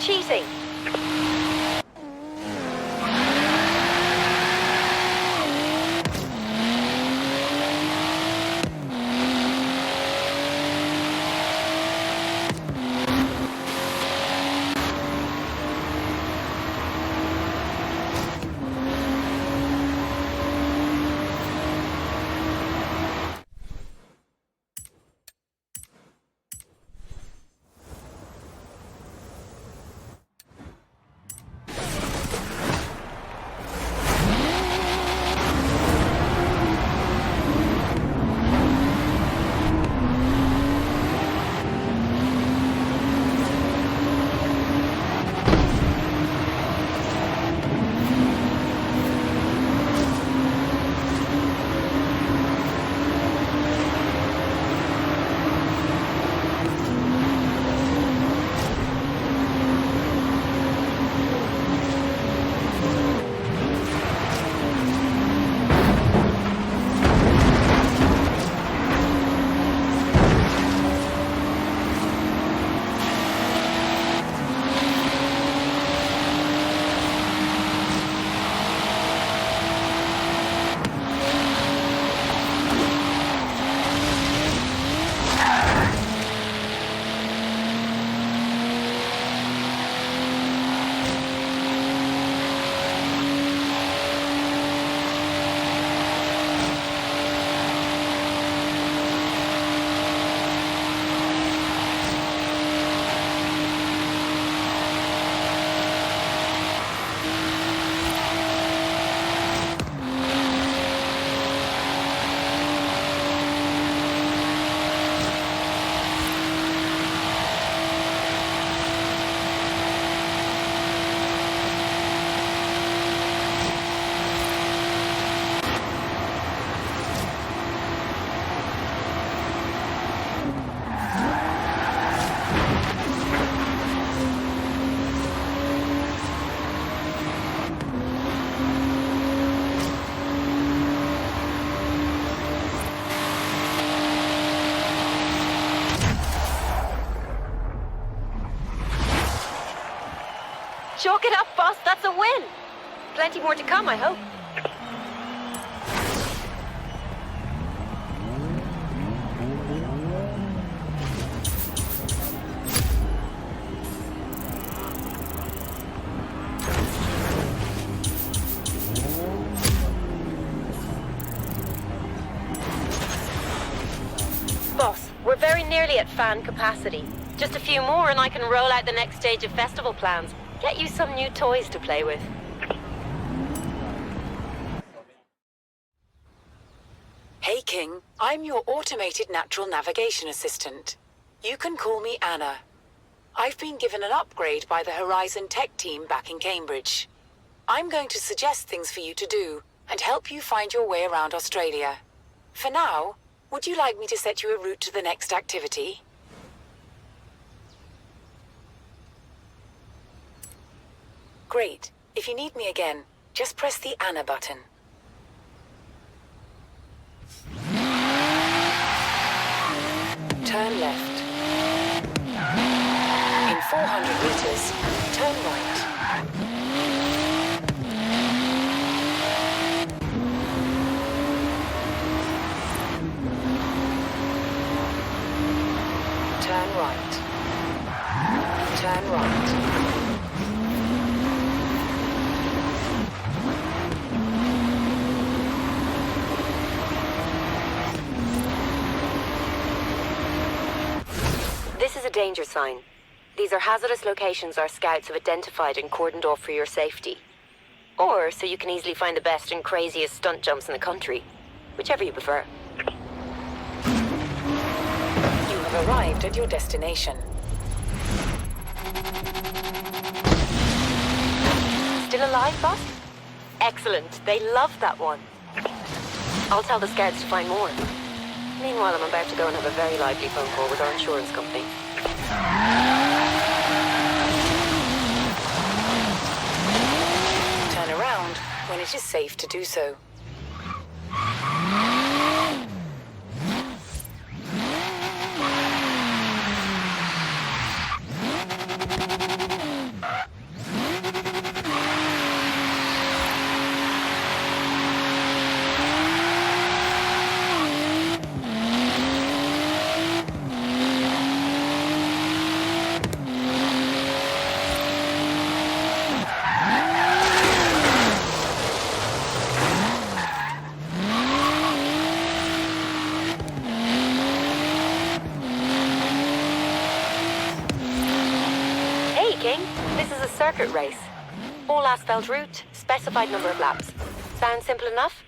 cheating. Chalk it up, boss. That's a win. Plenty more to come, I hope. Boss, we're very nearly at fan capacity. Just a few more and I can roll out the next stage of festival plans. Get you some new toys to play with. Hey King, I'm your automated natural navigation assistant. You can call me Anna. I've been given an upgrade by the Horizon Tech team back in Cambridge. I'm going to suggest things for you to do and help you find your way around Australia. For now, would you like me to set you a route to the next activity? Great. If you need me again, just press the Anna button. Turn left. In 400 meters, turn right. Turn right. Turn right. This is a danger sign. These are hazardous locations our scouts have identified and cordoned off for your safety. Or so you can easily find the best and craziest stunt jumps in the country. Whichever you prefer. You have arrived at your destination. Still alive, boss? Excellent. They love that one. I'll tell the scouts to find more. Meanwhile, I'm about to go and have a very lively phone call with our insurance company. Turn around when it is safe to do so. circuit race. All asphalt route, specified number of laps. Sounds simple enough?